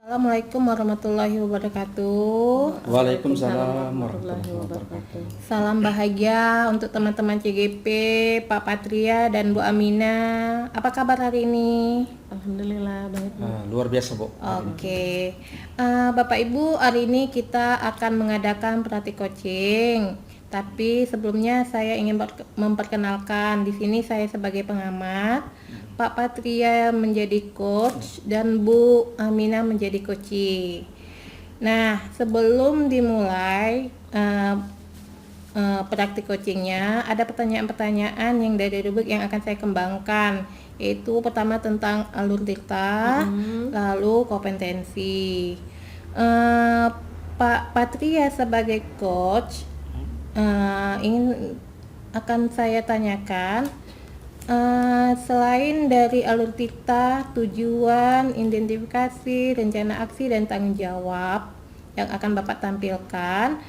Assalamualaikum warahmatullahi wabarakatuh. Waalaikumsalam warahmatullahi wabarakatuh. Salam bahagia untuk teman-teman CGP, Pak Patria dan Bu Amina. Apa kabar hari ini? Alhamdulillah baik. Luar biasa, Bu. Oke. Bapak Ibu, hari ini kita akan mengadakan praktik coaching. Tapi sebelumnya saya ingin memperkenalkan, di sini saya sebagai pengamat, Pak Patria menjadi coach dan Bu Amina menjadi coachee. Nah, sebelum dimulai praktik coachingnya, ada pertanyaan-pertanyaan yang dari rubrik yang akan saya kembangkan, yaitu pertama tentang alur dikta, lalu kompetensi. Pak Patria sebagai coach akan saya tanyakan, selain dari alur dikta, tujuan, identifikasi, rencana aksi, dan tanggung jawab yang akan Bapak tampilkan,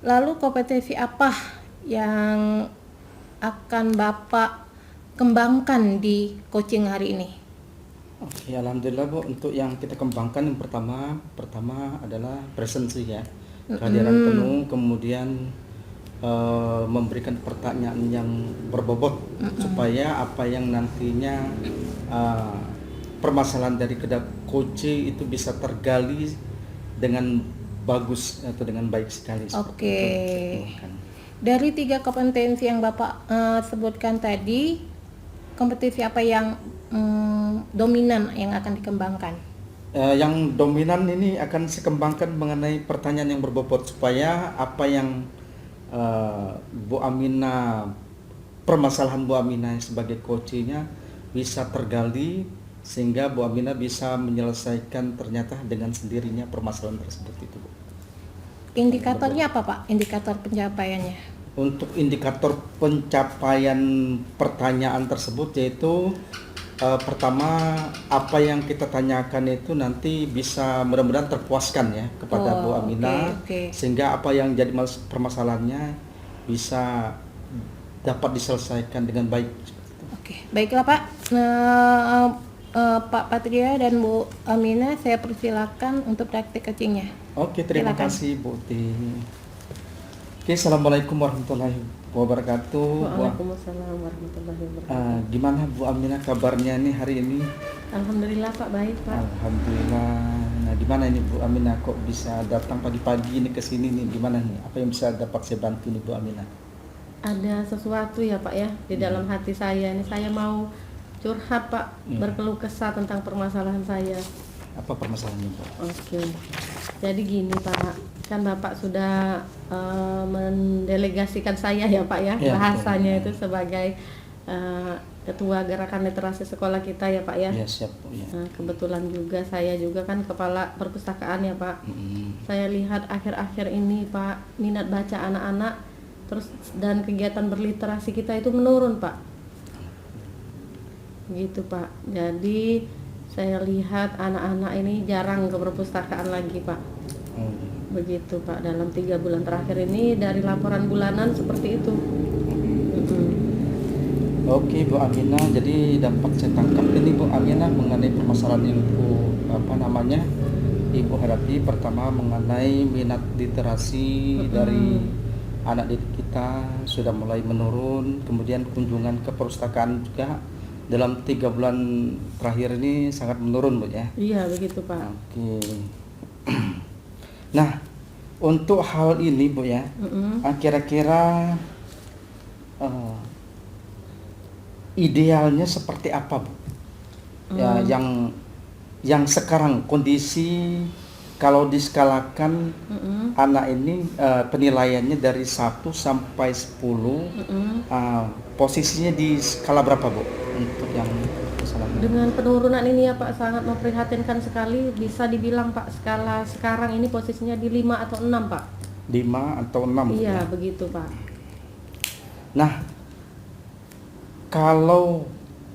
lalu kompetensi apa yang akan Bapak kembangkan di coaching hari ini? Oke, alhamdulillah, Bu. Untuk yang kita kembangkan yang pertama adalah presensi ya. Kehadiran penuh, kemudian memberikan pertanyaan yang berbobot supaya apa yang nantinya permasalahan dari coaching itu bisa tergali dengan bagus atau dengan baik sekali. Oke. Dari 3 kompetensi yang Bapak sebutkan tadi, kompetensi apa yang dominan yang akan dikembangkan? Yang dominan ini akan saya kembangkan mengenai pertanyaan yang berbobot supaya apa yang Bu Amina, permasalahan Bu Amina sebagai coachnya bisa tergali sehingga Bu Amina bisa menyelesaikan ternyata dengan sendirinya permasalahan tersebut itu, Bu. Indikatornya apa, Pak? Indikator pencapaiannya? Untuk indikator pencapaian pertanyaan tersebut yaitu pertama, apa yang kita tanyakan itu nanti bisa mudah-mudahan terpuaskan ya kepada Bu Amina, sehingga apa yang jadi permasalahannya bisa dapat diselesaikan dengan baik. Oke, baiklah Pak. Pak Patria dan Bu Amina, saya persilakan untuk praktik coachingnya. Oke, terima kasih Bu Ti. Oke, assalamualaikum warahmatullahi wabarakatuh. Waalaikumsalam warahmatullahi wabarakatuh. Gimana Bu Amina kabarnya nih hari ini? Alhamdulillah Pak, baik Pak. Alhamdulillah. Nah, gimana ini Bu Amina kok bisa datang pagi-pagi ini ke sini nih? Gimana nih? Apa yang bisa dapat saya bantu nih Bu Amina? Ada sesuatu ya Pak ya di dalam hati saya ini. Saya mau curhat Pak, berkeluh kesah tentang permasalahan saya. Apa permasalahannya Pak? Oke. Jadi gini Pak, kan Bapak sudah mendelegasikan saya ya Pak ya, bahasanya itu sebagai ketua gerakan literasi sekolah kita ya Pak ya. Ya, siap Bu ya. Nah, kebetulan juga saya juga kan kepala perpustakaan ya Pak. Saya lihat akhir-akhir ini Pak, minat baca anak-anak terus dan kegiatan berliterasi kita itu menurun Pak. Gitu Pak. Jadi saya lihat anak-anak ini jarang ke perpustakaan lagi Pak. Begitu Pak, dalam 3 bulan terakhir ini dari laporan bulanan seperti itu. Oke Bu Amina, jadi dapat saya tangkap ini Bu Amina mengenai permasalahan yang Ibu hadapi. Pertama mengenai minat literasi dari anak didik kita sudah mulai menurun, kemudian kunjungan ke perpustakaan juga dalam 3 bulan terakhir ini sangat menurun Bu ya. Iya begitu Pak. Oke. Nah, untuk hal ini Bu ya, kira-kira idealnya seperti apa Bu? Ya, yang sekarang kondisi kalau diskalakan anak ini penilaiannya dari 1 sampai 10, posisinya di skala berapa Bu untuk yang kesalahan? Dengan penurunan ini ya Pak sangat memprihatinkan sekali. Bisa dibilang Pak skala sekarang ini posisinya di 5 atau 6 Pak. 5 atau 6? Iya begitu Pak. Nah, kalau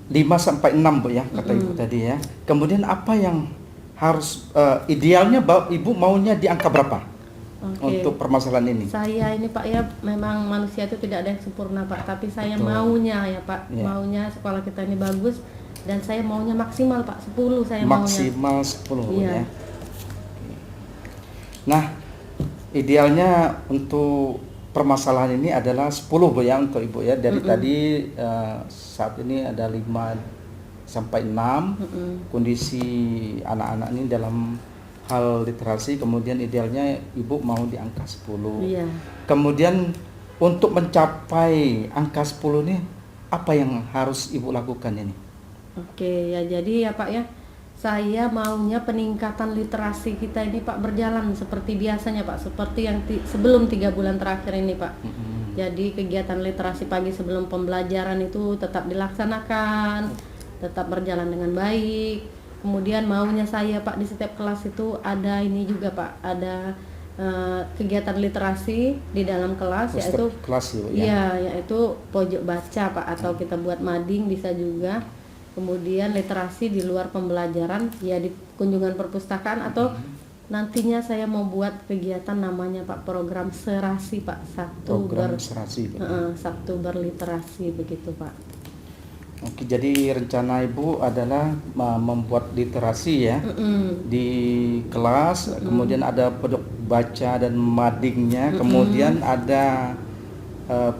5 sampai 6 Bu ya kata Ibu tadi ya. Kemudian apa yang harus idealnya Ibu maunya di angka berapa? Untuk permasalahan ini? Saya ini Pak ya, memang manusia itu tidak ada yang sempurna Pak, tapi saya maunya ya Pak, maunya sekolah kita ini bagus dan saya maunya maksimal Pak, 10 saya maunya. Maksimal 10 Iya. ya. Nah, idealnya untuk permasalahan ini adalah 10 Bu ya untuk Ibu ya. Dari tadi saat ini ada 5 sampai 6 kondisi anak-anak ini dalam hal literasi, kemudian idealnya Ibu mau di angka 10. Iya. Kemudian untuk mencapai angka 10 ini apa yang harus Ibu lakukan ini? Oke, ya jadi ya Pak ya, saya maunya peningkatan literasi kita ini Pak berjalan seperti biasanya Pak, seperti yang sebelum 3 bulan terakhir ini Pak. Jadi kegiatan literasi pagi sebelum pembelajaran itu tetap dilaksanakan, tetap berjalan dengan baik. Kemudian maunya saya Pak di setiap kelas itu ada ini juga Pak, ada kegiatan literasi di dalam kelas, yaitu kelas ya, Bu, ya? iya, yaitu pojok baca Pak, atau kita buat mading bisa juga. Kemudian literasi di luar pembelajaran ya di kunjungan perpustakaan, atau nantinya saya mau buat kegiatan namanya Pak program serasi Pak, Program serasi, Bu. Sabtu berliterasi begitu Pak. Oke, jadi rencana Ibu adalah membuat literasi ya di kelas, kemudian ada pojok baca dan madingnya, kemudian ada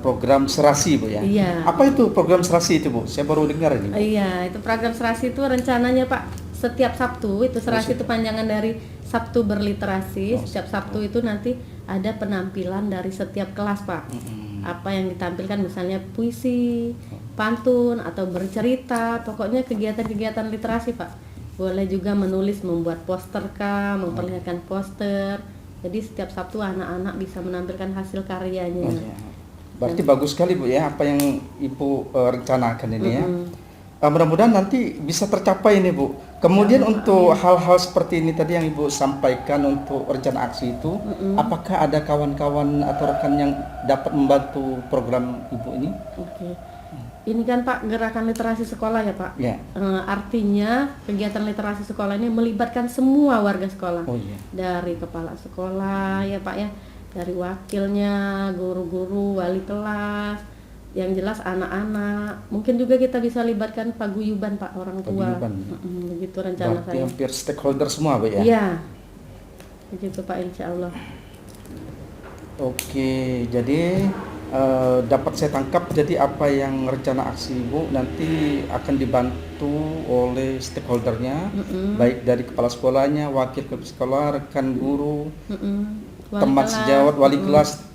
program serasi Bu ya. Iya. Apa itu program serasi itu Bu? Saya baru dengar ini. Iya, itu program serasi itu rencananya Pak setiap Sabtu, itu serasi itu panjangan dari Sabtu berliterasi. Setiap Sabtu itu nanti ada penampilan dari setiap kelas Pak. Apa yang ditampilkan misalnya puisi, pantun, atau bercerita, pokoknya kegiatan-kegiatan literasi Pak. Boleh juga menulis, membuat poster kah, memperlihatkan poster. Jadi setiap Sabtu anak-anak bisa menampilkan hasil karyanya. Oh, ya. Berarti bagus sekali Bu ya apa yang Ibu rencanakan ini ya. Mudah-mudahan nanti bisa tercapai ini Bu. Kemudian untuk hal-hal seperti ini tadi yang Ibu sampaikan untuk rencana aksi itu, apakah ada kawan-kawan atau rekan yang dapat membantu program Ibu ini? Oke. Ini kan Pak gerakan literasi sekolah ya Pak. Ya. Artinya kegiatan literasi sekolah ini melibatkan semua warga sekolah. Oh iya. Dari kepala sekolah ya Pak ya, dari wakilnya, guru-guru, wali kelas, yang jelas anak-anak. Mungkin juga kita bisa libatkan paguyuban Pak, orang tua. Paguyuban. Begitu rencana Berarti saya. hampir stakeholder semua Bu ya? Iya. Begitu Pak, insya Allah. Oke, jadi dapat saya tangkap, jadi apa yang rencana aksi Ibu nanti akan dibantu oleh stakeholdernya, baik dari kepala sekolahnya, wakil kepala sekolah, rekan guru, teman sejawat, wali kelas,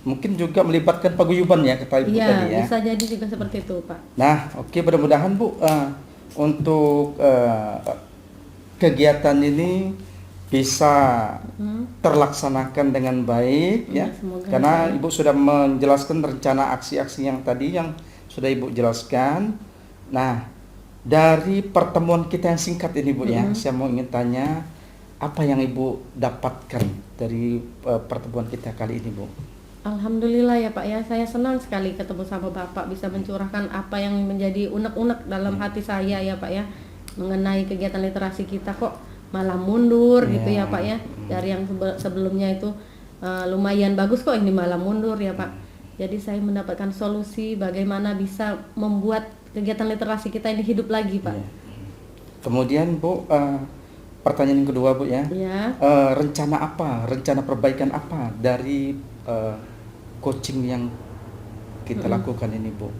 mungkin juga melibatkan paguyuban ya kata Ibu Iya, tadi ya. bisa jadi juga seperti itu Pak. Nah, oke, mudah-mudahan Bu untuk kegiatan ini bisa terlaksanakan dengan baik ya, karena Ibu sudah menjelaskan rencana aksi-aksi yang tadi yang sudah Ibu jelaskan. Nah, dari pertemuan kita yang singkat ini Bu ya, saya mau ingin tanya apa yang Ibu dapatkan dari pertemuan kita kali ini Bu? Alhamdulillah ya Pak ya, saya senang sekali ketemu sama Bapak, bisa mencurahkan apa yang menjadi unek-unek dalam hati saya ya Pak ya, mengenai kegiatan literasi kita kok malah mundur gitu ya Pak ya, dari yang sebelumnya itu lumayan bagus kok ini malah mundur ya Pak. Jadi saya mendapatkan solusi bagaimana bisa membuat kegiatan literasi kita ini hidup lagi Pak. Kemudian Bu, pertanyaan yang kedua Bu ya, rencana apa, rencana perbaikan apa dari coaching yang kita lakukan ini Bu?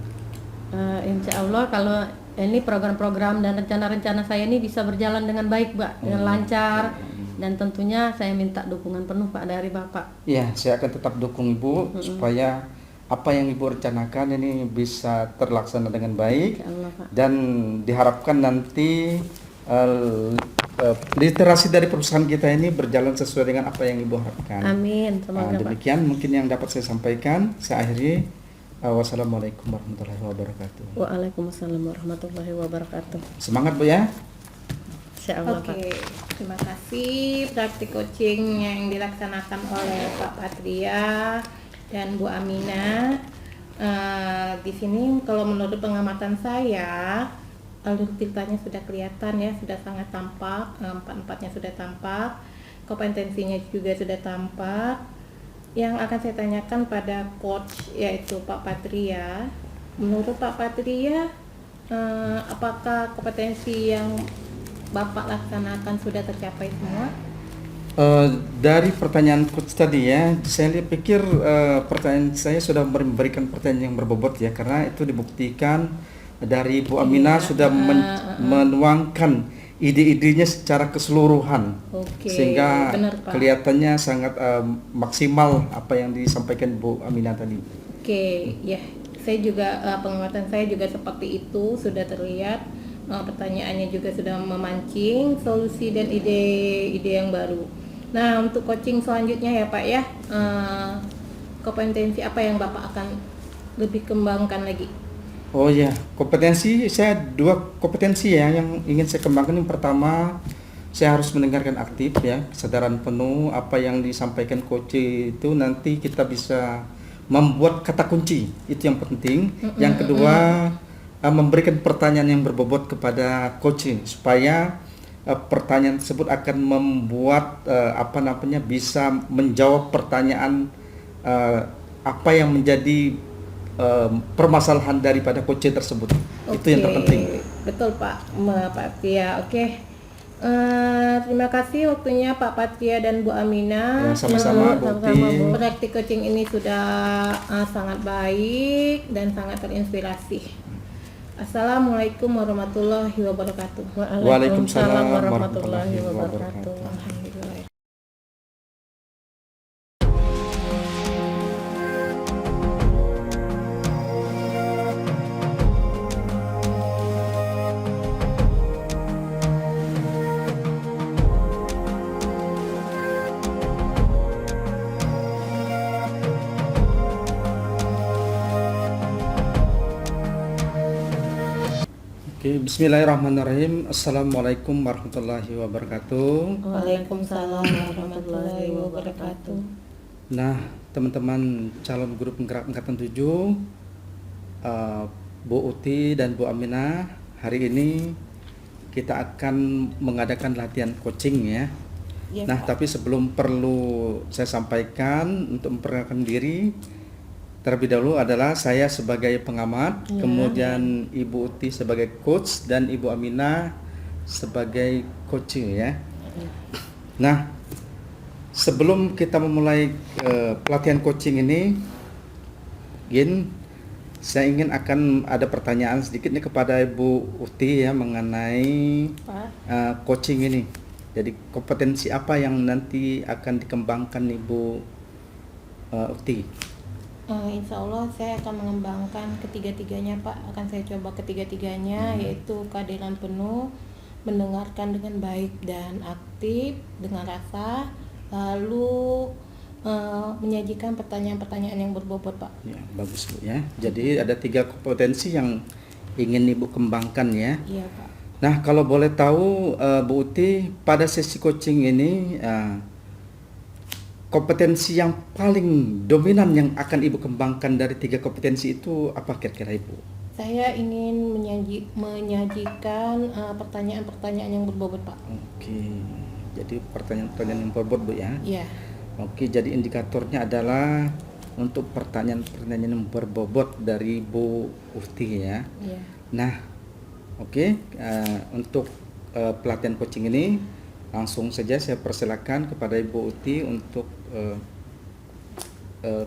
Insya Allah kalau ini program-program dan rencana-rencana saya ini bisa berjalan dengan baik Pak, dengan lancar, dan tentunya saya minta dukungan penuh Pak dari Bapak. Ya, saya akan tetap dukung Ibu supaya apa yang Ibu rencanakan ini bisa terlaksana dengan baik. Insya Allah, Pak. Dan diharapkan nanti literasi dari perusahaan kita ini berjalan sesuai dengan apa yang Ibu harapkan. Amin, semoga Pak. Demikian mungkin yang dapat saya sampaikan. Saya akhiri. Wassalamualaikum warahmatullahi wabarakatuh. Waalaikumsalam warahmatullahi wabarakatuh. Semangat Bu ya. Insya Allah Pak. Oke, terima kasih praktik coaching yang dilaksanakan oleh Pak Patria dan Bu Amina. Di sini kalau menurut pengamatan saya, alur ceritanya sudah kelihatan ya, sudah sangat tampak, empat-empatnya sudah tampak, kompetensinya juga sudah tampak. Yang akan saya tanyakan pada coach yaitu Pak Patria, menurut Pak Patria, apakah kompetensi yang Bapak laksanakan sudah tercapai semua? Dari pertanyaan coach tadi ya, saya pikir pertanyaan saya sudah memberikan pertanyaan yang berbobot ya, karena itu dibuktikan dari Bu Aminah sudah menuangkan ide-idenya secara keseluruhan, Oke, sehingga benar, Pak. kelihatannya sangat maksimal apa yang disampaikan Bu Aminah tadi. Oke, ya, saya juga pengamatan saya juga seperti itu, sudah terlihat pertanyaannya juga sudah memancing solusi dan ide-ide yang baru. Nah, untuk coaching selanjutnya ya Pak ya, kompetensi apa yang Bapak akan lebih kembangkan lagi? Oh ya, kompetensi saya dua kompetensi ya yang ingin saya kembangkan. Yang pertama, saya harus mendengarkan aktif ya, kesadaran penuh apa yang disampaikan coach itu nanti kita bisa membuat kata kunci, itu yang penting. Yang kedua, memberikan pertanyaan yang berbobot kepada coach supaya pertanyaan tersebut akan membuat bisa menjawab pertanyaan apa yang menjadi permasalahan daripada coach tersebut. Itu yang terpenting. Betul Pak Patria. Oke. Terima kasih waktunya Pak Patria dan Bu Aminah. Ya, sama-sama Bu Uti. Praktik coaching ini sudah sangat baik dan sangat terinspirasi. Assalamualaikum warahmatullahi wabarakatuh. Waalaikumsalam warahmatullahi wabarakatuh. Alhamdulillah. Oke, bismillahirrahmanirrahim. Assalamualaikum warahmatullahi wabarakatuh. Waalaikumsalam warahmatullahi wabarakatuh. Nah, teman-teman calon guru penggerak angkatan 7, Bu Uti dan Bu Aminah, hari ini kita akan mengadakan latihan coaching ya. Ya, Nah, Pak. tapi sebelum perlu saya sampaikan untuk memperkenalkan diri, terlebih dahulu adalah saya sebagai pengamat, kemudian Ibu Uti sebagai coach dan Ibu Aminah sebagai coach ya. Nah, sebelum kita memulai pelatihan coaching ini, saya ingin akan ada pertanyaan sedikit nih kepada Ibu Uti ya mengenai Pak. coaching ini. Jadi kompetensi apa yang nanti akan dikembangkan Ibu Uti? Insya Allah saya akan mengembangkan ketiga-tiganya Pak, akan saya coba ketiga-tiganya, yaitu kehadiran penuh, mendengarkan dengan baik dan aktif dengan rasa, lalu menyajikan pertanyaan-pertanyaan yang berbobot Pak. Ya, bagus Bu ya. Jadi ada 3 kompetensi yang ingin Ibu kembangkan ya. Iya Pak. Nah, kalau boleh tahu Bu Uti, pada sesi coaching ini kompetensi yang paling dominan yang akan Ibu kembangkan dari 3 kompetensi itu apa kira-kira Ibu? Saya ingin menyajikan pertanyaan-pertanyaan yang berbobot Pak. Oke, jadi pertanyaan-pertanyaan yang berbobot Bu ya. Iya. Oke, jadi indikatornya adalah untuk pertanyaan-pertanyaan yang berbobot dari Bu Uti ya. Iya. Nah, oke, untuk pelatihan coaching ini langsung saja saya persilakan kepada Ibu Uti untuk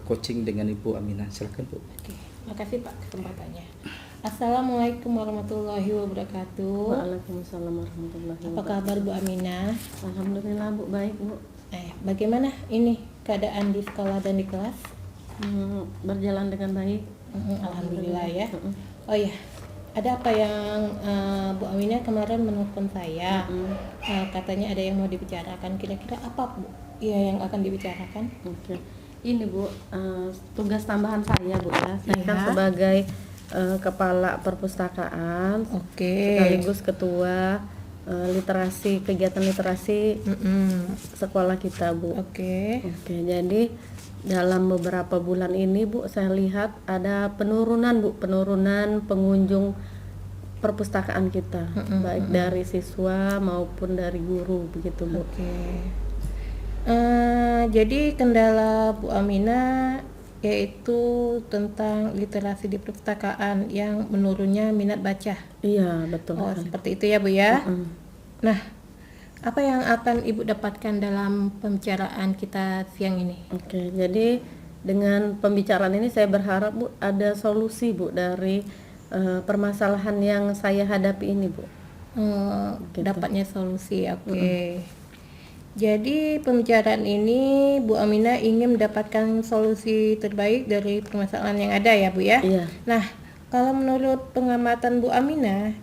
coaching dengan Ibu Aminah. Silakan Bu. Oke, makasih Pak kesempatannya. Assalamualaikum warahmatullahi wabarakatuh. Waalaikumsalam warahmatullahi Apa wabarakatuh. kabar Bu Aminah? Alhamdulillah Bu, baik Bu. Bagaimana ini keadaan di sekolah dan di kelas? Berjalan dengan baik. Alhamdulillah ya. Oh ya, ada apa yang Bu Aminah kemarin menelpon saya? Katanya ada yang mau dibicarakan. Kira-kira apa Bu? Ya yang akan dibicarakan? Oke. Ini Bu, tugas tambahan saya Bu ya. Saya kan Iya. sebagai kepala perpustakaan, Oke. sekaligus ketua literasi, kegiatan literasi sekolah kita Bu. Oke. Oke, jadi dalam beberapa bulan ini Bu, saya lihat ada penurunan Bu, penurunan pengunjung perpustakaan kita, baik dari siswa maupun dari guru begitu Bu. Oke. Jadi kendala Bu Aminah yaitu tentang literasi di perpustakaan yang menurunnya minat baca. Iya betul. Oh, seperti itu ya Bu ya. Nah, Apa yang akan Ibu dapatkan dalam pembicaraan kita siang ini? Oke, jadi dengan pembicaraan ini saya berharap Bu ada solusi Bu dari permasalahan yang saya hadapi ini Bu. Gitu. Dapatnya solusi, oke. Jadi pembicaraan ini Bu Aminah ingin mendapatkan solusi terbaik dari permasalahan yang ada ya Bu ya. Iya. Nah, kalau menurut pengamatan Bu Aminah,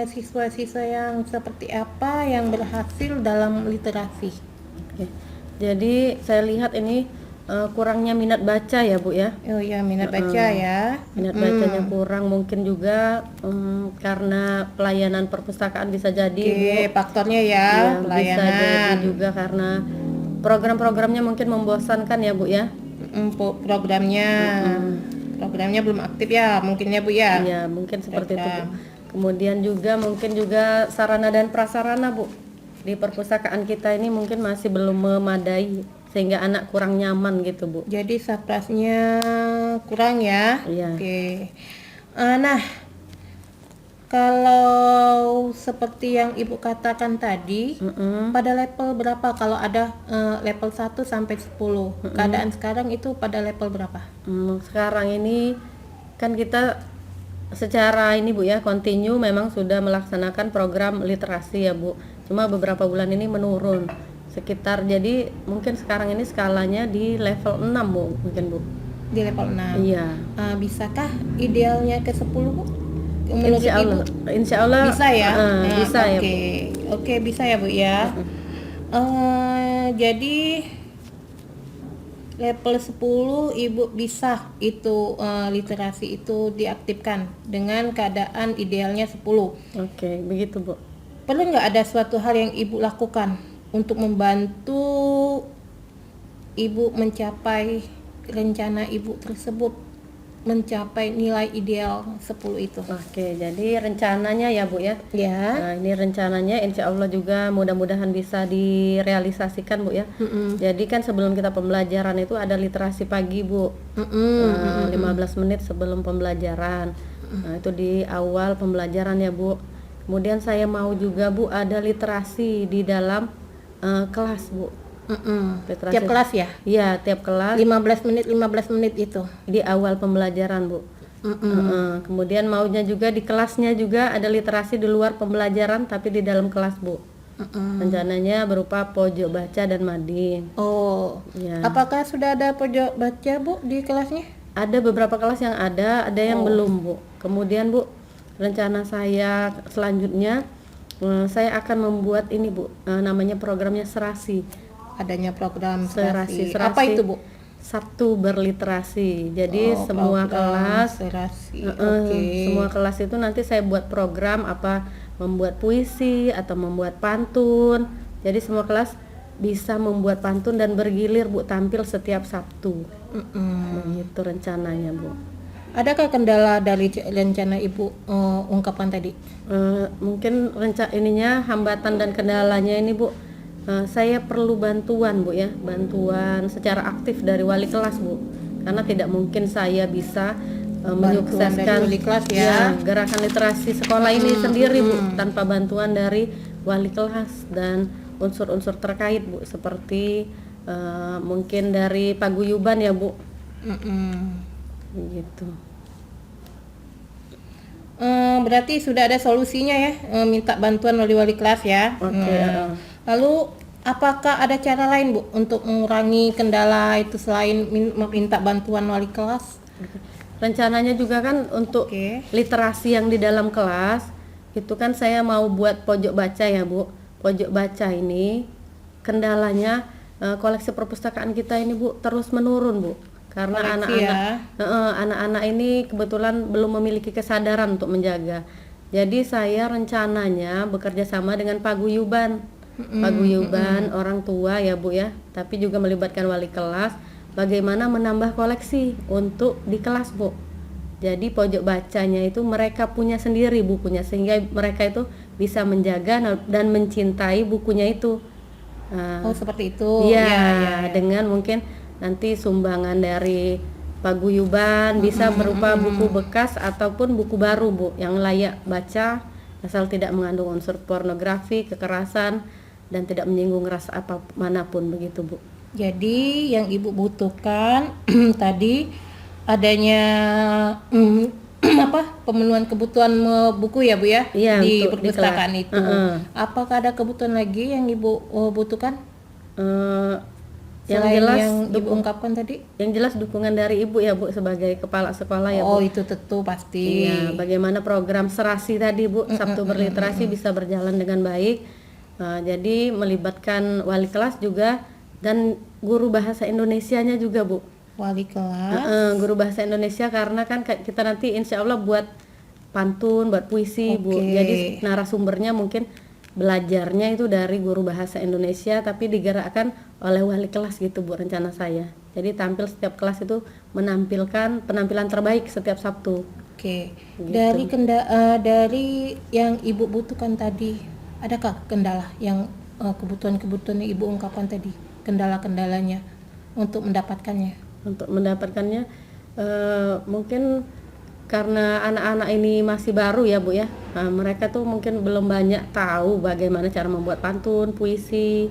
siswa-siswa yang seperti apa yang berhasil dalam literasi? Oke. Jadi saya lihat ini kurangnya minat baca ya Bu ya. Oh ya, minat baca ya. Minat bacanya kurang, mungkin juga karena pelayanan perpustakaan bisa jadi Oke, Bu. faktornya ya, Ya, bisa pelayanan. jadi juga karena program-programnya mungkin membosankan ya Bu ya. Programnya belum aktif ya, mungkin ya Bu ya. Iya, mungkin seperti itu Bu. Program. Kemudian juga mungkin juga sarana dan prasarana Bu. Di perpustakaan kita ini mungkin masih belum memadai sehingga anak kurang nyaman gitu Bu. Jadi saprasnya kurang ya. Iya. Oke. Nah, kalau seperti yang Ibu katakan tadi, pada level berapa kalau ada level 1 sampai 10? Keadaan sekarang itu pada level berapa? Sekarang ini kan kita secara ini Bu ya, continue memang sudah melaksanakan program literasi ya Bu. Cuma beberapa bulan ini menurun sekitar, jadi mungkin sekarang ini skalanya di level 6 Bu, mungkin Bu. Di level 6. Iya. Bisakah idealnya ke 10 Bu? Menurut Ibu? Insya Allah Bisa ya? bisa ya Bu. Oke, bisa ya Bu ya. Jadi level 10 Ibu bisa itu literasi itu diaktifkan dengan keadaan idealnya 10. Oke, begitu Bu. Perlu nggak ada suatu hal yang Ibu lakukan untuk membantu Ibu mencapai rencana Ibu tersebut, mencapai nilai ideal 10 itu? Oke, jadi rencananya ya Bu ya. Ya. Nah, ini rencananya insya Allah juga mudah-mudahan bisa direalisasikan Bu ya. Jadi kan sebelum kita pembelajaran itu ada literasi pagi Bu. 15 menit sebelum pembelajaran. Nah, itu di awal pembelajaran ya Bu. Kemudian saya mau juga Bu ada literasi di dalam kelas Bu. Literasi. Tiap kelas ya? Iya, tiap kelas 15 menit itu. di awal pembelajaran Bu. Kemudian maunya juga di kelasnya juga ada literasi di luar pembelajaran tapi di dalam kelas Bu. Rencananya berupa pojok baca dan mading. Oh, Ya. apakah sudah ada pojok baca Bu di kelasnya? Ada beberapa kelas yang ada yang belum Bu. Kemudian Bu, rencana saya selanjutnya saya akan membuat ini Bu, namanya programnya Serasi. Adanya program Serasi. Apa itu Bu? Sabtu berliterasi. Jadi semua program kelas serasi. semua kelas itu nanti saya buat program apa membuat puisi atau membuat pantun. Jadi semua kelas bisa membuat pantun dan bergilir Bu tampil setiap Sabtu. Begitu rencananya Bu. Adakah kendala dari rencana Ibu ungkapkan tadi? Mungkin ininya hambatan dan kendalanya ini Bu. Saya perlu bantuan Bu ya, bantuan secara aktif dari wali kelas Bu. Karena tidak mungkin saya bisa menyukseskan dari wali kelas ya. gerakan literasi sekolah ini sendiri Bu, tanpa bantuan dari wali kelas dan unsur-unsur terkait Bu, seperti mungkin dari paguyuban ya Bu. Gitu. Berarti sudah ada solusinya ya, minta bantuan dari wali kelas ya. Lalu apakah ada cara lain Bu untuk mengurangi kendala itu selain meminta bantuan wali kelas? Rencananya juga kan untuk literasi yang di dalam kelas itu kan saya mau buat pojok baca ya Bu. Pojok baca ini kendalanya koleksi perpustakaan kita ini Bu terus menurun Bu. Karena anak-anak ini kebetulan belum memiliki kesadaran untuk menjaga. Jadi saya rencananya bekerja sama dengan paguyuban orang tua ya Bu ya, tapi juga melibatkan wali kelas bagaimana menambah koleksi untuk di kelas Bu. Jadi pojok bacanya itu mereka punya sendiri bukunya sehingga mereka itu bisa menjaga dan mencintai bukunya itu. Seperti itu. Iya, dengan mungkin nanti sumbangan dari paguyuban bisa berupa buku bekas ataupun buku baru Bu yang layak baca asal tidak mengandung unsur pornografi, kekerasan, dan tidak menyinggung ras apa manapun begitu Bu. Jadi yang Ibu butuhkan tadi adanya pemenuhan kebutuhan buku ya Bu ya, Iya, di untuk di perpustakaan kelas. itu. Apakah ada kebutuhan lagi yang Ibu butuhkan Eh, yang selain jelas yang Ibu ungkapkan tadi? yang jelas dukungan dari Ibu ya Bu sebagai kepala sekolah ya Oh Bu. itu tentu pasti. Iya, bagaimana program serasi tadi Bu, Sabtu berliterasi bisa berjalan dengan baik. Jadi melibatkan wali kelas juga dan guru bahasa Indonesianya juga Bu. Wali kelas. Guru bahasa Indonesia karena kan kita nanti insya Allah buat pantun, buat puisi Bu. Oke. Jadi narasumbernya mungkin belajarnya itu dari guru bahasa Indonesia tapi digerakkan oleh wali kelas gitu Bu rencana saya. Jadi tampil setiap kelas itu menampilkan penampilan terbaik setiap Sabtu. Oke. Gitu. Dari yang Ibu butuhkan tadi, adakah kendala yang kebutuhan-kebutuhan yang Ibu ungkapkan tadi, kendala-kendalanya untuk mendapatkannya? Untuk mendapatkannya mungkin karena anak-anak ini masih baru ya Bu ya. Nah, mereka tuh mungkin belum banyak tahu bagaimana cara membuat pantun, puisi.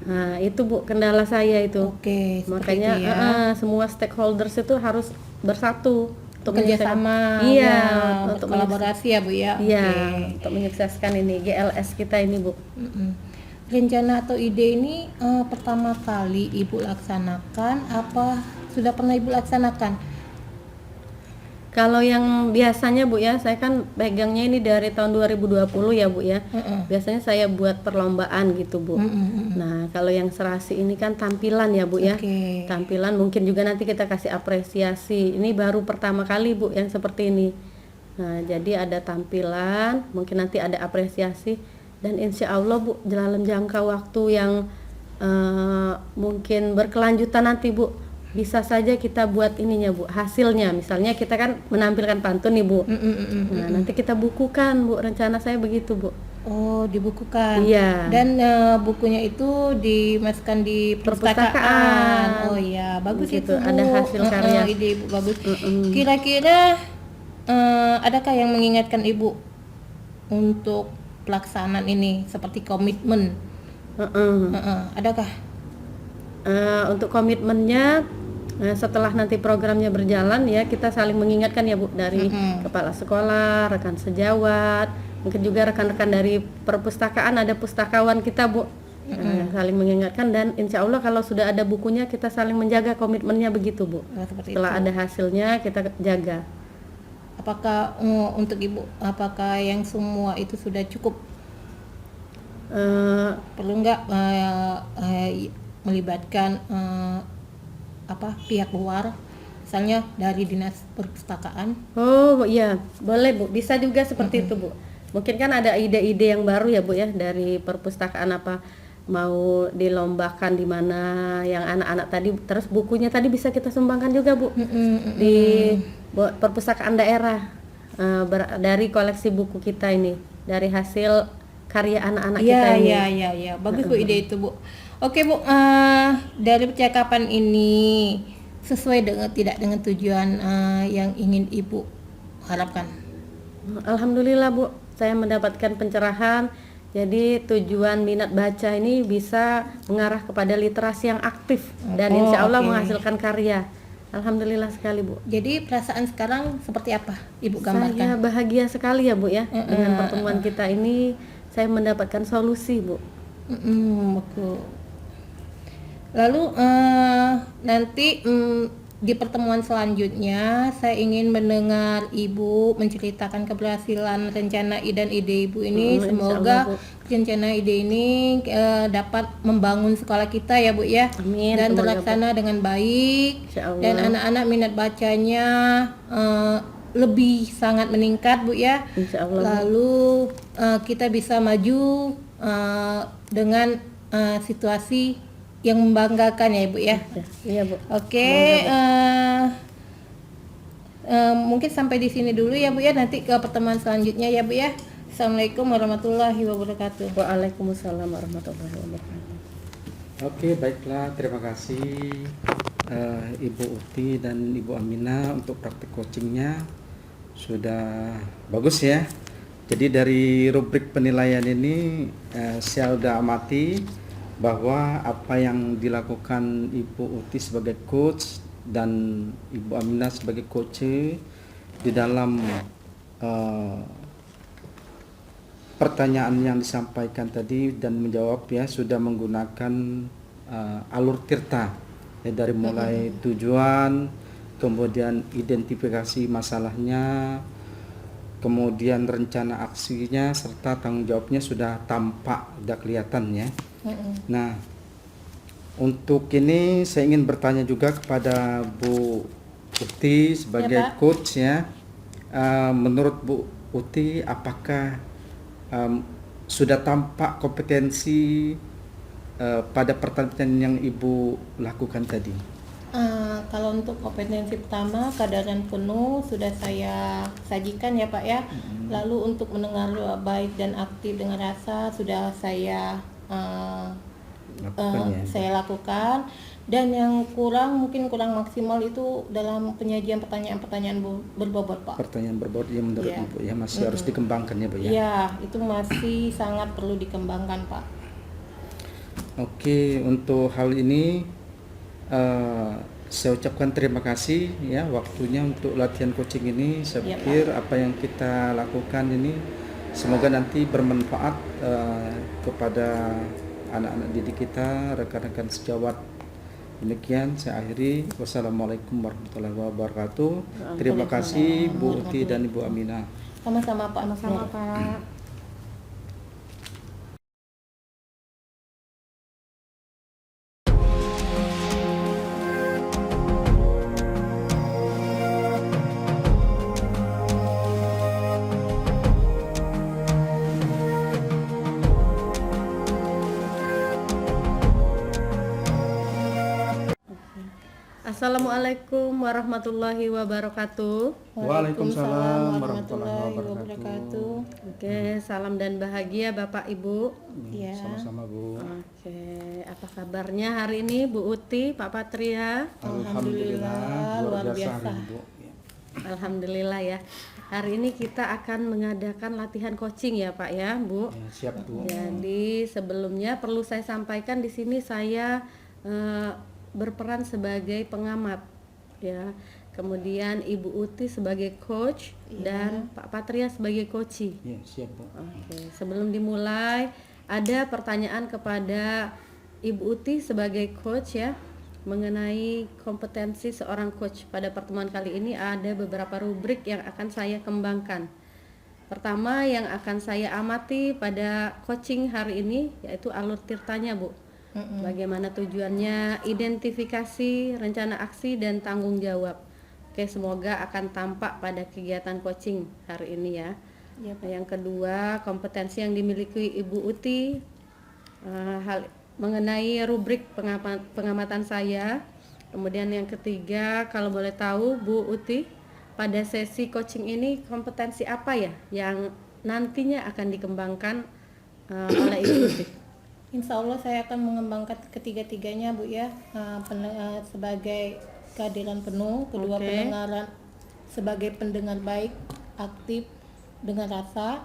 Nah, itu Bu kendala saya itu. Oke, seperti Makanya itu ya. semua stakeholders itu harus bersatu untuk Kerjasama, Iya, ya, untuk kolaborasi ya Bu ya. Iya, Oke. untuk menyukseskan ini GLS kita ini Bu. Mm-mm. Rencana atau ide ini pertama kali Ibu laksanakan apa sudah pernah Ibu laksanakan? Kalau yang biasanya Bu ya, saya kan pegangnya ini dari tahun 2020 ya Bu ya. Biasanya saya buat perlombaan gitu Bu. Nah, kalau yang serasi ini kan tampilan ya Bu ya. Oke. Tampilan mungkin juga nanti kita kasih apresiasi. Ini baru pertama kali Bu yang seperti ini. Nah, jadi ada tampilan, mungkin nanti ada apresiasi dan insya Allah Bu dalam jangka waktu yang mungkin berkelanjutan nanti Bu. Bisa saja kita buat ininya Bu, hasilnya misalnya kita kan menampilkan pantun nih Bu. Nah, nanti kita bukukan Bu, rencana saya begitu Bu. Oh, dibukukan. Iya. Dan bukunya itu dimasukkan di perpustakaan. Perpustakaan. Oh iya, bagus Begitu, itu Bu. ada hasil karya. Ide Ibu bagus. Kira-kira adakah yang mengingatkan Ibu untuk pelaksanaan ini seperti komitmen? Adakah? Untuk komitmennya setelah nanti programnya berjalan ya kita saling mengingatkan ya Bu dari kepala sekolah, rekan sejawat, mungkin juga rekan-rekan dari perpustakaan ada pustakawan kita Bu. Saling mengingatkan dan insya Allah kalau sudah ada bukunya kita saling menjaga komitmennya begitu Bu. Seperti Setelah itu. ada hasilnya kita jaga. Apakah untuk Ibu, apakah yang semua itu sudah cukup? Perlu nggak melibatkan pihak luar, misalnya dari dinas perpustakaan? Oh iya, boleh Bu. Bisa juga seperti itu Bu. Mungkin kan ada ide-ide yang baru ya Bu ya dari perpustakaan apa mau dilombakan di mana yang anak-anak tadi, terus bukunya tadi bisa kita sumbangkan juga Bu di perpustakaan daerah dari koleksi buku kita ini dari hasil karya anak-anak kita ini. Iya, bagus Bu ide itu Bu. Oke Bu, dari percakapan ini sesuai tidak dengan tujuan yang ingin Ibu harapkan? Alhamdulillah Bu, saya mendapatkan pencerahan. Jadi tujuan minat baca ini bisa mengarah kepada literasi yang aktif dan insya Allah menghasilkan karya. Alhamdulillah sekali Bu. Jadi perasaan sekarang seperti apa Ibu gambarkan? Saya bahagia sekali ya Bu ya dengan pertemuan kita ini. Saya mendapatkan solusi Bu. Betul. Lalu nanti di pertemuan selanjutnya saya ingin mendengar Ibu menceritakan keberhasilan rencana dan ide Ibu ini. Semoga Allah, Bu. rencana ide ini dapat membangun sekolah kita ya Bu ya. Amin, Dan semoga, terlaksana dengan baik. Insya Allah. Dan anak-anak minat bacanya lebih sangat meningkat Bu ya. Insya Allah, Bu. Lalu kita bisa maju dengan situasi yang membanggakan ya Ibu ya. Iya Bu. Oke, mungkin sampai di sini dulu ya Bu ya. Nanti ke pertemuan selanjutnya ya Bu ya. Assalamualaikum warahmatullahi wabarakatuh. Waalaikumsalam warahmatullahi wabarakatuh. Oke, baiklah. Terima kasih Ibu Uti dan Ibu Amina untuk praktik coachingnya. Sudah bagus ya. Jadi dari rubrik penilaian ini saya udah amati bahwa apa yang dilakukan Ibu Uti sebagai coach dan Ibu Aminah sebagai coach di dalam eh, pertanyaan yang disampaikan tadi dan menjawab ya sudah menggunakan alur tirta ya, dari mulai tujuan, kemudian identifikasi masalahnya, kemudian rencana aksinya serta tanggung jawabnya sudah tampak, sudah kelihatan ya. Nah, untuk ini saya ingin bertanya juga kepada Bu Uti sebagai Ya, Pak. coach ya. Menurut Bu Uti, apakah sudah tampak kompetensi pada pertanyaan yang Ibu lakukan tadi? Kalau untuk kompetensi pertama, kesadaran penuh sudah saya sajikan ya Pak ya. Lalu untuk mendengar baik dan aktif dengan rasa sudah saya Lakukan ya. saya lakukan. Dan yang mungkin kurang maksimal itu dalam penyajian pertanyaan-pertanyaan berbobot Pak. Pertanyaan berbobot yang menurut Iya. Ibu ya masih harus dikembangkan ya Bu ya. Ya, itu masih sangat perlu dikembangkan Pak. Oke, untuk hal ini saya ucapkan terima kasih ya waktunya untuk latihan coaching ini. Saya Iya, pikir apa yang kita lakukan ini semoga nanti bermanfaat kepada anak-anak didik kita, rekan-rekan sejawat. Demikian saya akhiri. Wassalamualaikum warahmatullahi wabarakatuh. Terima kasih Bu Uti dan Ibu Aminah. Sama-sama Pak. Sama-sama Pak. Assalamualaikum warahmatullahi wabarakatuh. Waalaikumsalam warahmatullahi wabarakatuh. Oke, salam dan bahagia Bapak Ibu. Iya. Sama-sama Bu. Oke, apa kabarnya hari ini Bu Uti, Pak Patria? Alhamdulillah luar biasa biasa. hari ini, Bu. Ya. Alhamdulillah ya. Hari ini kita akan mengadakan latihan coaching ya Pak ya, Bu. Ya, siap Bu. Jadi sebelumnya perlu saya sampaikan di sini saya berperan sebagai pengamat ya. Kemudian Ibu Uti sebagai coach dan Pak Patria sebagai coachee. Ya, siap Bu. Oke, sebelum dimulai ada pertanyaan kepada Ibu Uti sebagai coach ya mengenai kompetensi seorang coach. Pada pertemuan kali ini ada beberapa rubrik yang akan saya kembangkan. Pertama yang akan saya amati pada coaching hari ini yaitu alur tirtanya Bu. Bagaimana tujuannya, identifikasi, rencana aksi dan tanggung jawab. Oke, semoga akan tampak pada kegiatan coaching hari ini ya. Ya, Yang kedua, kompetensi yang dimiliki Ibu Uti hal mengenai rubrik pengamatan saya. Kemudian yang ketiga, kalau boleh tahu Bu Uti, pada sesi coaching ini kompetensi apa ya yang nantinya akan dikembangkan oleh Ibu Uti? Insya Allah saya akan mengembangkan ketiga-tiganya Bu ya. Sebagai kehadiran penuh, kedua Oke. pendengaran sebagai pendengar baik, aktif dengan rasa,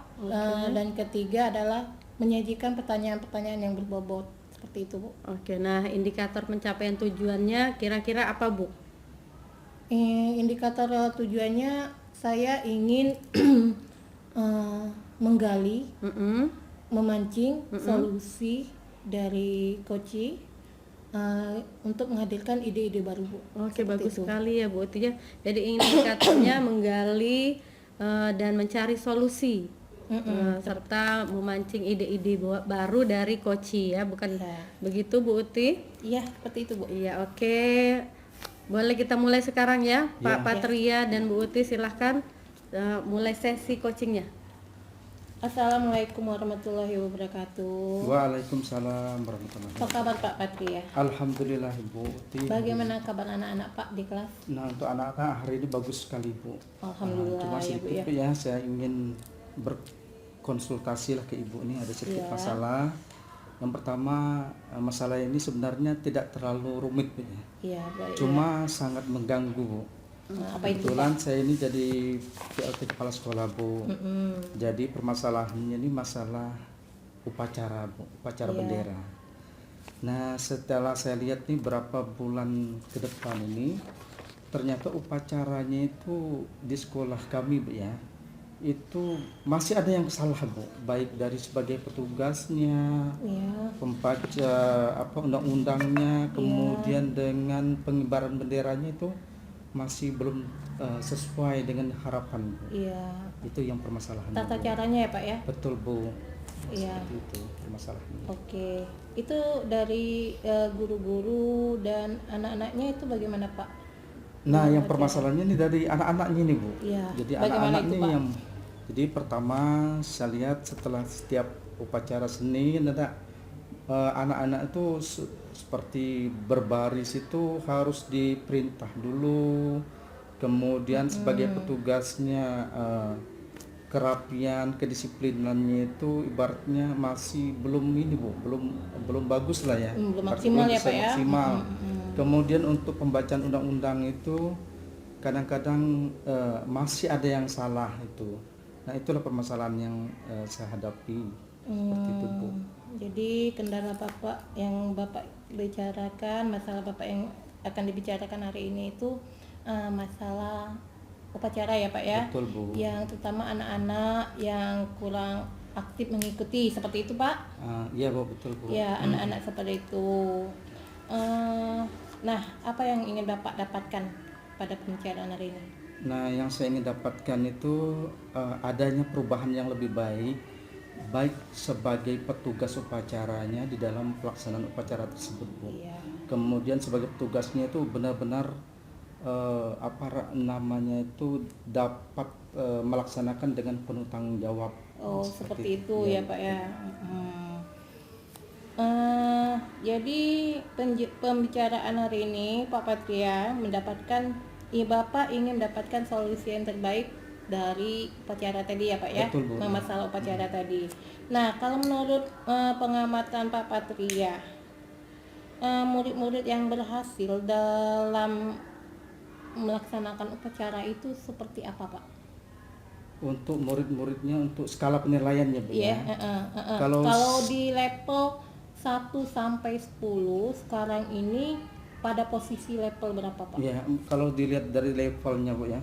dan ketiga adalah menyajikan pertanyaan-pertanyaan yang berbobot seperti itu Bu. Oke, nah indikator pencapaian tujuannya kira-kira apa Bu? Indikator tujuannya saya ingin menggali, memancing solusi dari coaching untuk menghadirkan ide-ide baru Bu. Oke, Seperti bagus itu. sekali ya Bu Uti ya. Jadi indikatornya menggali dan mencari solusi serta memancing ide-ide baru dari coaching ya, bukan Iya. begitu Bu Uti? Iya, seperti itu Bu. Iya, oke. Boleh kita mulai sekarang ya, Pak Patria dan Bu Uti silahkan mulai sesi coachingnya. Assalamualaikum warahmatullahi wabarakatuh. Waalaikumsalam warahmatullahi Apa kabar Pak Patria? Alhamdulillah Ibu Uti. Bagaimana kabar anak-anak Pak di kelas? Nah, untuk anak-anak hari ini bagus sekali Bu. Alhamdulillah Cuma ya Bu sedikit ya. ya saya ingin berkonsultasi lah ke Ibu ini ada sedikit Iya. masalah. Yang pertama masalah ini sebenarnya tidak terlalu rumit Bu ya. Iya, baik. Cuma sangat mengganggu Bu. Apa itu, Kebetulan saya ini jadi PLT kepala sekolah, Bu. Mm-mm. Jadi permasalahannya ini masalah upacara, Bu, upacara Iya. bendera. Nah, setelah saya lihat nih berapa bulan ke depan ini, ternyata upacaranya itu di sekolah kami, Bu, ya, itu masih ada yang salah, Bu. Baik dari sebagai petugasnya, Iya. pembaca undang-undangnya, kemudian dengan pengibaran benderanya itu masih belum sesuai dengan harapan, Bu. Iya. Itu yang permasalahan, Tata Bu. caranya ya Pak ya. Betul, Bu. Iya. Seperti itu permasalahannya. Oke. Itu dari guru-guru dan anak-anaknya itu bagaimana Pak? Nah, yang Upacara. permasalahannya ini dari anak-anaknya nih, Bu. Iya. Jadi Bagaimana anak-anak itu, ini Pak? jadi pertama saya lihat setelah setiap upacara seni ada anak-anak itu seperti berbaris itu harus diperintah dulu, kemudian sebagai petugasnya kerapian kedisiplinannya itu ibaratnya masih belum ini, Bu, belum bagus lah ya. Belum Artinya maksimal ya bisa Pak ya. maksimal. Kemudian untuk pembacaan undang-undang itu kadang-kadang masih ada yang salah itu. Nah, itulah permasalahan yang saya hadapi. Seperti itu, Bu. Jadi kendala Bapak yang Bapak bicarakan, masalah Bapak yang akan dibicarakan hari ini itu masalah upacara ya Pak ya. Betul, Bu. Yang terutama anak-anak yang kurang aktif mengikuti, seperti itu Pak. Iya, Bu, betul, Bu. Ya, anak-anak seperti itu. Nah, apa yang ingin Bapak dapatkan pada pembicaraan hari ini? Nah, yang saya ingin dapatkan itu adanya perubahan yang lebih baik sebagai petugas upacaranya di dalam pelaksanaan upacara tersebut, Bu. Iya. Kemudian sebagai petugasnya itu benar-benar namanya itu dapat melaksanakan dengan penuh tanggung jawab. Oh, seperti itu ya Pak ya. Jadi pembicaraan hari ini Pak Patria Bapak ingin mendapatkan solusi yang terbaik dari upacara tadi ya Pak ya. Betul, Bu. Masalah upacara tadi. Nah, kalau menurut pengamatan Pak Patria, murid-murid yang berhasil dalam melaksanakan upacara itu seperti apa Pak? Untuk murid-muridnya untuk skala penilaiannya, Bu, Iya, ya. Kalau Kalau di level 1 sampai 10 sekarang ini pada posisi level berapa Pak? ya, kalau dilihat dari levelnya, Bu, ya.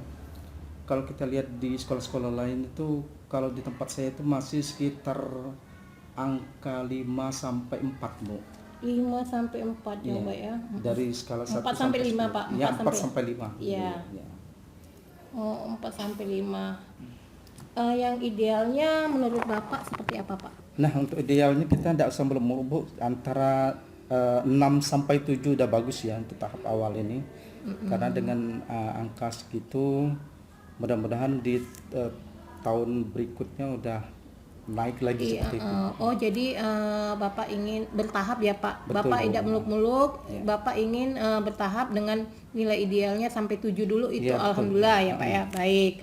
Kalau kita lihat di sekolah-sekolah lain itu kalau di tempat saya itu masih sekitar angka 5 sampai 4, Bu. 5 sampai 4 ya Iya. Pak ya. Dari skala 1 4 sampai 5 10. Pak. Ya, 4 4 sampai 5. Iya. Ya. Oh, 4 sampai 5. Yang idealnya menurut Bapak seperti apa Pak? Nah, untuk idealnya kita tidak usah melulu, Bu, antara 6 sampai 7 udah bagus ya untuk tahap awal ini. Karena dengan angka segitu mudah-mudahan di tahun berikutnya udah naik lagi seperti itu. Oh, jadi Bapak ingin bertahap ya Pak. Betul, Bapak Bu. tidak muluk-muluk, Bapak ingin bertahap dengan nilai idealnya sampai 7 dulu itu Iya, betul. alhamdulillah ya Pak ya. Baik.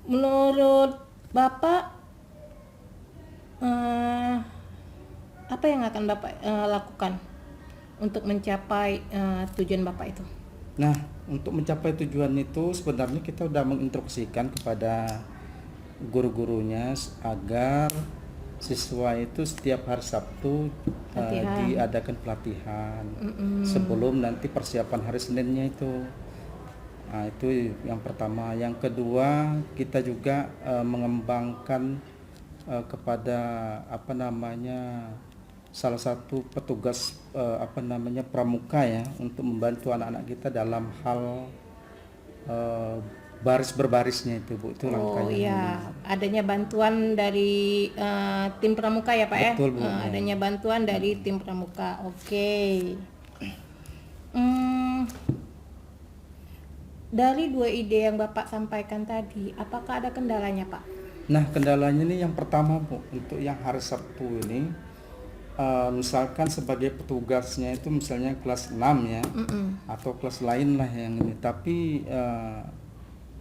Menurut Bapak apa yang akan Bapak lakukan untuk mencapai tujuan Bapak itu? Nah, untuk mencapai tujuan itu sebenarnya kita sudah menginstruksikan kepada guru-gurunya agar siswa itu setiap hari Sabtu Pelatihan. diadakan pelatihan sebelum nanti persiapan hari Seninnya itu. Nah, itu yang pertama. Yang kedua, kita juga mengembangkan kepada salah satu petugas pramuka ya untuk membantu anak-anak kita dalam hal baris berbarisnya itu, Bu. Itu Oh langkahnya. iya, adanya bantuan dari tim pramuka ya Pak ya? Betul, Bu. Adanya bantuan dari tim pramuka. Oke. Dari 2 ide yang Bapak sampaikan tadi, apakah ada kendalanya Pak? Nah, kendalanya ini yang pertama, Bu, untuk yang hari Sabtu ini misalkan sebagai petugasnya itu misalnya kelas 6 ya, atau kelas lain lah yang ini, tapi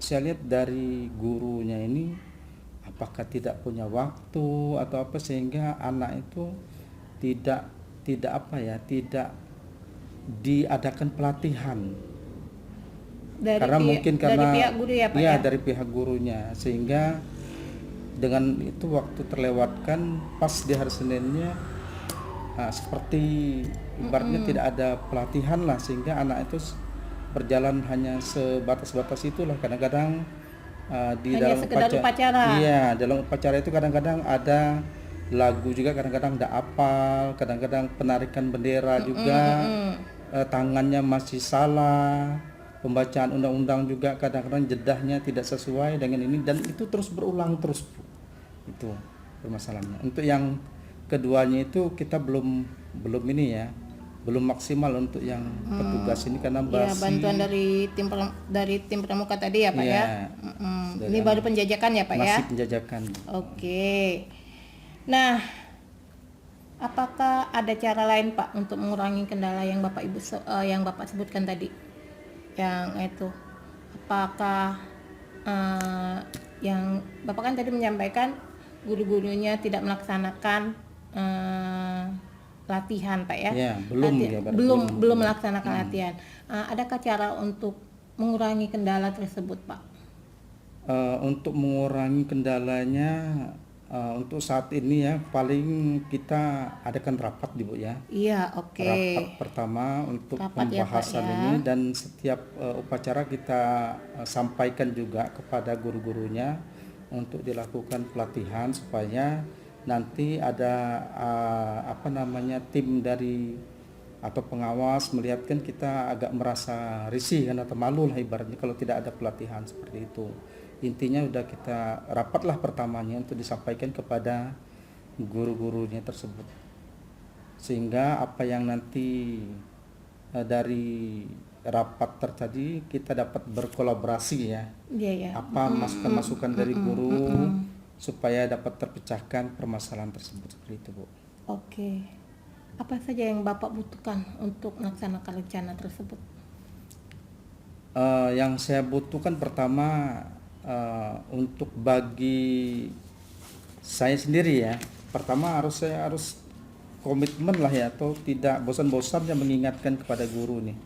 saya lihat dari gurunya ini apakah tidak punya waktu atau apa sehingga anak itu tidak diadakan pelatihan karena mungkin dari karena pihak guru ya Pak iya, ya? dari pihak gurunya, sehingga dengan itu waktu terlewatkan pas di hari Seninnya seperti ibaratnya tidak ada pelatihan lah, sehingga anak itu berjalan hanya sebatas-batas itulah. Kadang-kadang di Hanya dalam sekedar upacara. iya, dalam upacara itu kadang-kadang ada lagu juga, kadang-kadang tidak apal, kadang-kadang penarikan bendera juga tangannya masih salah, pembacaan undang-undang juga kadang-kadang jedahnya tidak sesuai dengan ini, dan itu terus berulang terus, Bu. Itu permasalahannya. Untuk yang keduanya itu kita belum ini ya, belum maksimal untuk yang petugas ini karena Ya, masih bantuan dari tim pramuka tadi ya Pak Iya. ya? Ini baru penjajakan ya Pak ya? masih penjajakan. Oke. Nah, apakah ada cara lain Pak untuk mengurangi kendala yang Bapak Ibu yang Bapak sebutkan tadi? Yang itu, apakah yang Bapak kan tadi menyampaikan guru-gurunya tidak melaksanakan latihan Pak ya? Ya, belum Latihan- ya, Pak. belum melaksanakan latihan. Adakah cara untuk mengurangi kendala tersebut Pak? Untuk mengurangi kendalanya, untuk saat ini ya paling kita adakan rapat Bu ya. Iya, oke. Rapat pertama untuk Rapat ya, Pak, pembahasan ya. ini, dan setiap upacara kita sampaikan juga kepada guru-gurunya untuk dilakukan pelatihan supaya nanti ada tim dari atau pengawas melihat kan kita agak merasa risih kan atau malu lah ibaratnya kalau tidak ada pelatihan seperti itu. Intinya udah kita rapatlah pertamanya untuk disampaikan kepada guru-gurunya tersebut, sehingga apa yang nanti dari rapat terjadi kita dapat berkolaborasi ya, Iya ya. apa masukan-masukan dari guru supaya dapat terpecahkan permasalahan tersebut seperti itu Bu. Oke. Apa saja yang Bapak butuhkan untuk melaksanakan rencana tersebut? Yang saya butuhkan pertama, untuk bagi saya sendiri ya, pertama saya harus komitmen lah ya, atau tidak bosan-bosannya mengingatkan kepada guru nih.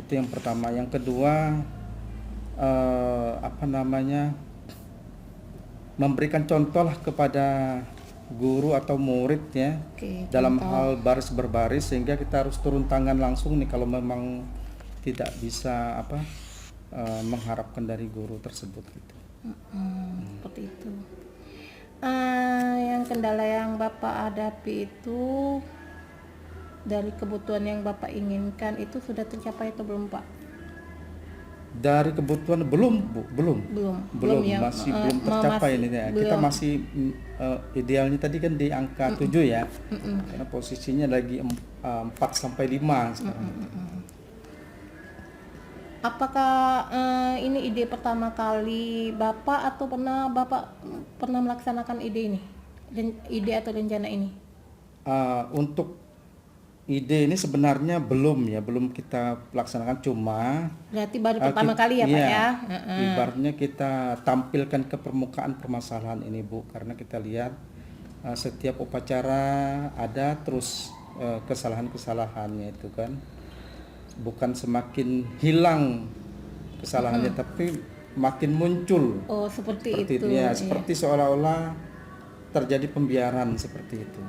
Itu yang pertama. Yang kedua, memberikan contoh lah kepada guru atau murid ya, Oke, dalam contoh. hal baris berbaris, sehingga kita harus turun tangan langsung nih kalau memang tidak bisa mengharapkan dari guru tersebut gitu. Seperti itu. Yang kendala yang Bapak hadapi itu dari kebutuhan yang Bapak inginkan itu sudah tercapai atau belum Pak? Dari kebutuhan belum Bu, belum Belum masih belum tercapai ini ya. Kita masih idealnya tadi kan di angka 7 ya. Karena posisinya lagi 4 sampai 5 sekarang. Apakah ini ide pertama kali Bapak atau pernah melaksanakan ide ini? Ide atau rencana ini? Untuk ide ini sebenarnya belum kita laksanakan, cuma Berarti baru pertama kali ya Pak iya, ya? ibaratnya kita tampilkan ke permukaan permasalahan ini Bu, karena kita lihat setiap upacara ada terus kesalahan-kesalahannya itu kan, bukan semakin hilang kesalahannya tapi makin muncul Oh, seperti itu. ya, Iya. seperti seolah-olah terjadi pembiaran seperti itu.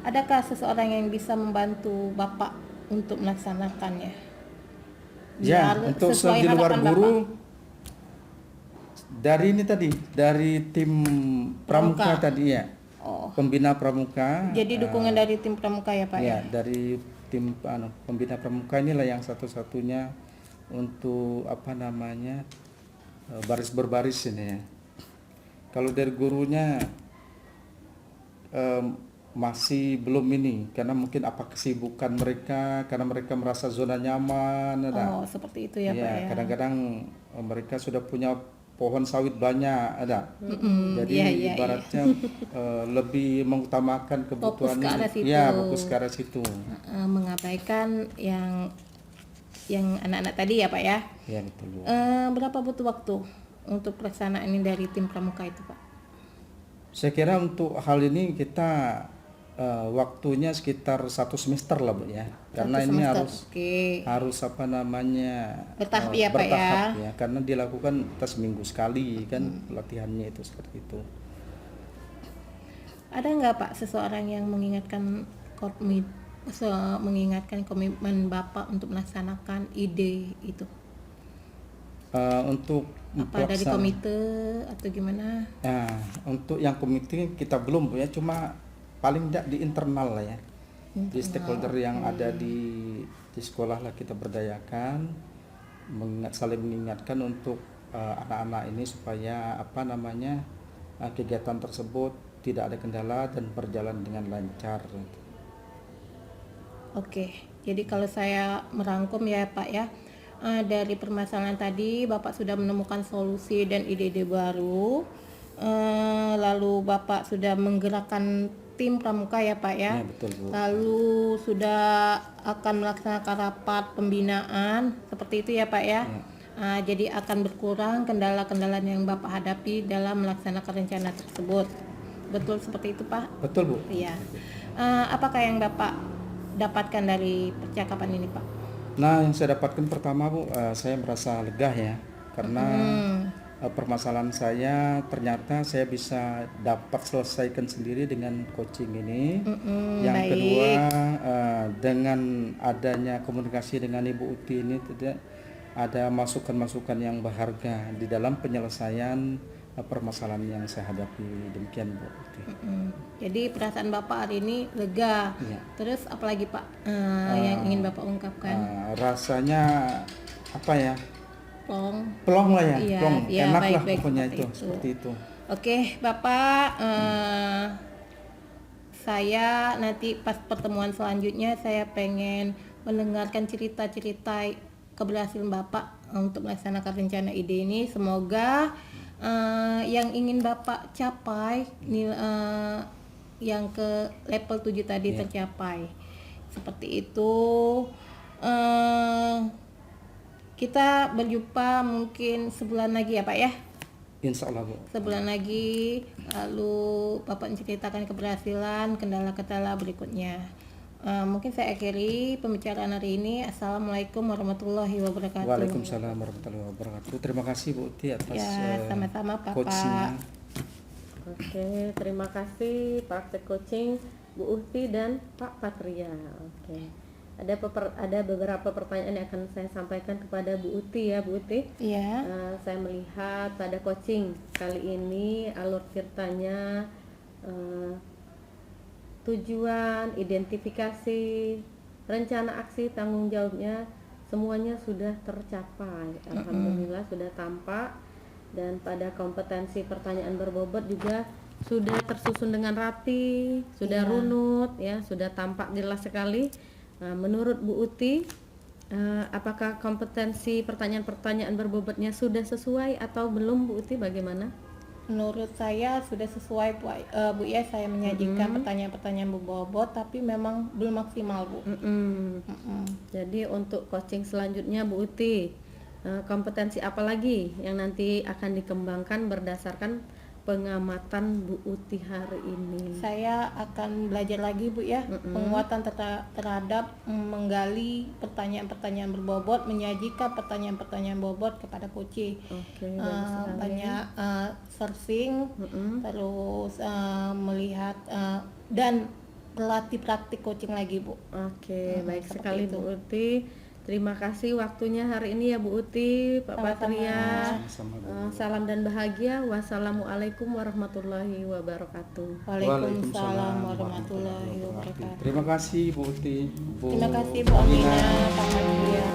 Adakah seseorang yang bisa membantu Bapak untuk melaksanakannya? Ya, Biar untuk sesuai di luar harapan guru Bapak. dari tim pramuka tadi ya, Oh, pembina pramuka. jadi dukungan dari tim pramuka ya Pak ya? Ya, dari tim pembina pramuka inilah yang satu-satunya untuk baris berbaris ini ya. Kalau dari gurunya masih belum ini, karena mungkin kesibukan mereka, karena mereka merasa zona nyaman. Oh, seperti itu ya Pak ya? Kadang-kadang mereka sudah punya pohon sawit banyak jadi iya. ibaratnya lebih mengutamakan kebutuhan Fokus ke arah situ. ya, fokus ke arah situ. Mengabaikan yang anak-anak tadi ya Pak ya? Ya betul Bu. Berapa butuh waktu untuk pelaksanaan ini dari tim pramuka itu Pak? Saya kira untuk hal ini kita waktunya sekitar 1 semester lah Bu ya, karena Satu ini semester. harus Oke. harus apa namanya Bertahap ya, Pak, bertahap ya. ya, karena dilakukan tas seminggu sekali kan latihannya itu seperti itu. Ada nggak Pak seseorang yang mengingatkan komitmen Bapak untuk melaksanakan ide itu? Untuk Apa dari pelaksanaan- komite atau gimana? Nah, untuk yang komite kita belum Bu ya, cuma paling tidak di internal lah ya, di stakeholder yang ada di sekolah lah kita berdayakan, saling mengingatkan untuk anak-anak ini supaya apa namanya kegiatan tersebut tidak ada kendala dan berjalan dengan lancar. Oke, jadi kalau saya merangkum ya Pak ya, dari permasalahan tadi Bapak sudah menemukan solusi dan ide-ide baru, lalu Bapak sudah menggerakkan tim pramuka ya Pak ya, Ya, betul Bu. lalu sudah akan melaksanakan rapat pembinaan seperti itu ya Pak ya. Jadi akan berkurang kendala-kendala yang Bapak hadapi dalam melaksanakan rencana tersebut. Betul seperti itu Pak? Betul Bu. Iya. Apakah yang Bapak dapatkan dari percakapan ini Pak? Nah, yang saya dapatkan pertama Bu, saya merasa lega ya, karena permasalahan saya ternyata saya bisa dapat selesaikan sendiri dengan coaching ini. Yang baik. kedua, dengan adanya komunikasi dengan Ibu Uti ini tidak ada masukan-masukan yang berharga di dalam penyelesaian permasalahan yang saya hadapi. Demikian Bu Uti. Jadi perasaan Bapak hari ini lega. Iya. Terus apalagi Pak yang ingin Bapak ungkapkan? Rasanya apa ya? Plong. Plong lah ya, Iya, plong. iya, Enak baik, lah baik, pokoknya seperti itu, itu. seperti itu. Oke, Bapak, saya nanti pas pertemuan selanjutnya saya pengen mendengarkan cerita-cerita keberhasilan Bapak untuk melaksanakan rencana ide ini. Semoga yang ingin Bapak capai yang ke level 7 tadi tercapai. Seperti itu. Kita berjumpa mungkin sebulan lagi ya Pak ya. Insya Allah Bu. Sebulan lagi, lalu Bapak menceritakan keberhasilan, kendala-kendala berikutnya. Mungkin saya akhiri pembicaraan hari ini. Assalamualaikum warahmatullahi wabarakatuh. Waalaikumsalam warahmatullahi wabarakatuh. Terima kasih Bu Uti atas Ya, sama-sama Bapak. coachnya. Oke, terima kasih praktek coaching Bu Uhti dan Pak Patria. Oke. Ada beberapa pertanyaan yang akan saya sampaikan kepada Bu Uti ya, Bu Uti. Iya. Saya melihat pada coaching kali ini alur ceritanya, tujuan, identifikasi, rencana aksi, tanggung jawabnya semuanya sudah tercapai. Alhamdulillah sudah tampak, dan pada kompetensi pertanyaan berbobot juga sudah tersusun dengan rapi, sudah runut ya, sudah tampak jelas sekali. Menurut Bu Uti, apakah kompetensi pertanyaan-pertanyaan berbobotnya sudah sesuai atau belum Bu Uti, bagaimana? Menurut saya sudah sesuai Bu ya, saya menyajikan pertanyaan-pertanyaan berbobot tapi memang belum maksimal Bu. Jadi untuk coaching selanjutnya Bu Uti, kompetensi apa lagi yang nanti akan dikembangkan berdasarkan pengamatan Bu Uti hari ini? Saya akan belajar lagi Bu ya, penguatan terhadap menggali pertanyaan-pertanyaan berbobot, menyajikan pertanyaan-pertanyaan bobot kepada coach. Oke, bagus sekali. Banyak searching, terus melihat dan berlatih praktik coaching lagi Bu. Oke, baik seperti sekali itu. Bu Uti. Terima kasih waktunya hari ini ya Bu Uti, Pak Sama-sama. Patria. Sama-sama, Bu. Salam dan bahagia. Wassalamualaikum warahmatullahi wabarakatuh. Waalaikumsalam warahmatullahi wabarakatuh. Terima kasih Bu Uti. Terima kasih Bu Amina, Pak Patria.